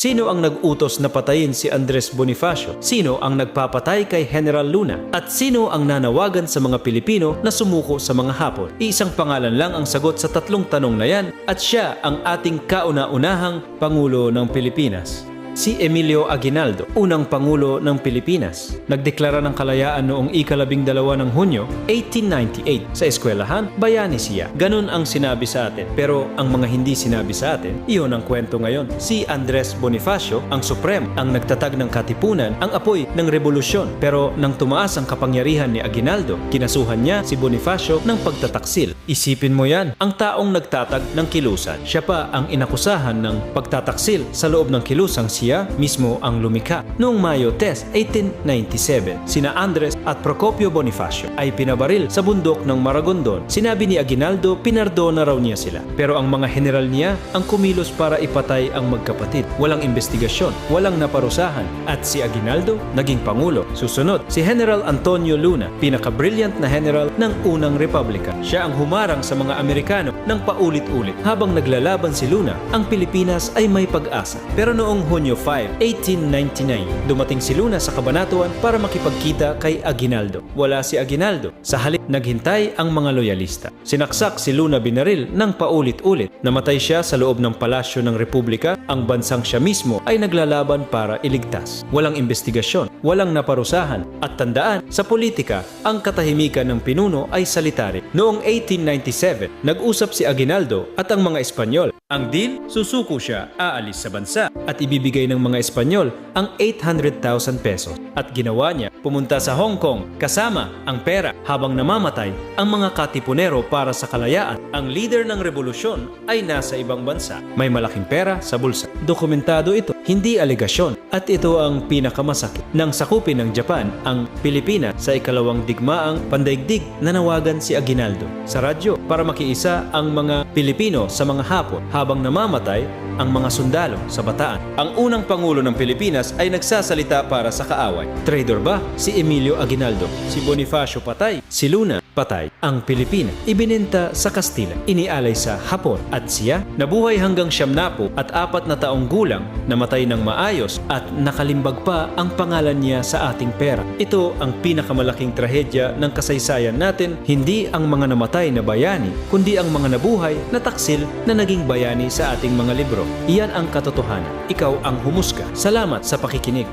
Sino ang nag-utos na patayin si Andres Bonifacio? Sino ang nagpapatay kay General Luna? At sino ang nanawagan sa mga Pilipino na sumuko sa mga Hapon? Iisang pangalan lang ang sagot sa tatlong tanong na yan at siya ang ating kauna-unahang Pangulo ng Pilipinas. Si Emilio Aguinaldo, unang Pangulo ng Pilipinas. Nagdeklara ng kalayaan noong ika-12 ng Hunyo, 1898. Sa eskwelahan, bayani siya. Ganun ang sinabi sa atin. Pero ang mga hindi sinabi sa atin, iyon ang kwento ngayon. Si Andres Bonifacio, ang Supremo, ang nagtatag ng katipunan, ang apoy ng revolusyon. Pero nang tumaas ang kapangyarihan ni Aguinaldo, kinasuhan niya si Bonifacio ng pagtataksil. Isipin mo yan, ang taong nagtatag ng kilusan. Siya pa ang inakusahan ng pagtataksil sa loob ng kilusang siya mismo ang lumikha. Noong Mayo 10, 1897, sina Andres at Procopio Bonifacio ay pinabaril sa bundok ng Maragondon. Sinabi ni Aguinaldo, pinardona raw niya sila. Pero ang mga general niya ang kumilos para ipatay ang magkapatid. Walang investigasyon, walang naparusahan, at si Aguinaldo naging Pangulo. Susunod, si General Antonio Luna, pinaka-brilliant na general ng unang republika. Siya ang humarang sa mga Amerikano ng paulit-ulit. Habang naglalaban si Luna, ang Pilipinas ay may pag-asa. Pero noong Hunyo 5, 1899, dumating si Luna sa Cabanatuan para makipagkita kay Aguinaldo. Wala si Aguinaldo. Sa halip, naghintay ang mga loyalista. Sinaksak si Luna binaril ng paulit-ulit. Namatay siya sa loob ng palasyo ng Republika. Ang bansang siya mismo ay naglalaban para iligtas. Walang investigasyon, walang naparusahan. At tandaan, sa politika, ang katahimikan ng pinuno ay salitari. Noong 1897, nag-usap si Aguinaldo at ang mga Espanyol. Ang deal, susuko siya, aalis sa bansa at ibibigay ng mga Espanyol ang 800,000 pesos. At ginawa niya, pumunta sa Hong Kong kasama ang pera habang namamatay ang mga katipunero para sa kalayaan. Ang leader ng revolusyon ay nasa ibang bansa. May malaking pera sa bulsa. Dokumentado ito, hindi alegasyon. At ito ang pinakamasakit. Nang sakupin ng Japan ang Pilipinas sa ikalawang digmaang pandaigdig, nanawagan si Aguinaldo sa radyo para makiisa ang mga Pilipino sa mga Hapon habang namamatay ang mga sundalo sa Bataan. Ang unang Pangulo ng Pilipinas ay nagsasalita para sa kaaway. Traitor ba? Si Emilio Aguinaldo. Si Bonifacio patay. Si Luna patay. Ang Pilipinas ibininta sa Kastila. Inialay sa Hapon. At siya nabuhay hanggang 70 at 4 na taong gulang, namatay ng maayos at nakalimbag pa ang pangalan niya sa ating pera. Ito ang pinakamalaking trahedya ng kasaysayan natin, hindi ang mga namatay na bayani, kundi ang mga nabuhay na taksil na naging bayani sa ating mga libro. Iyan ang katotohanan. Ikaw ang humusga. Salamat sa pakikinig.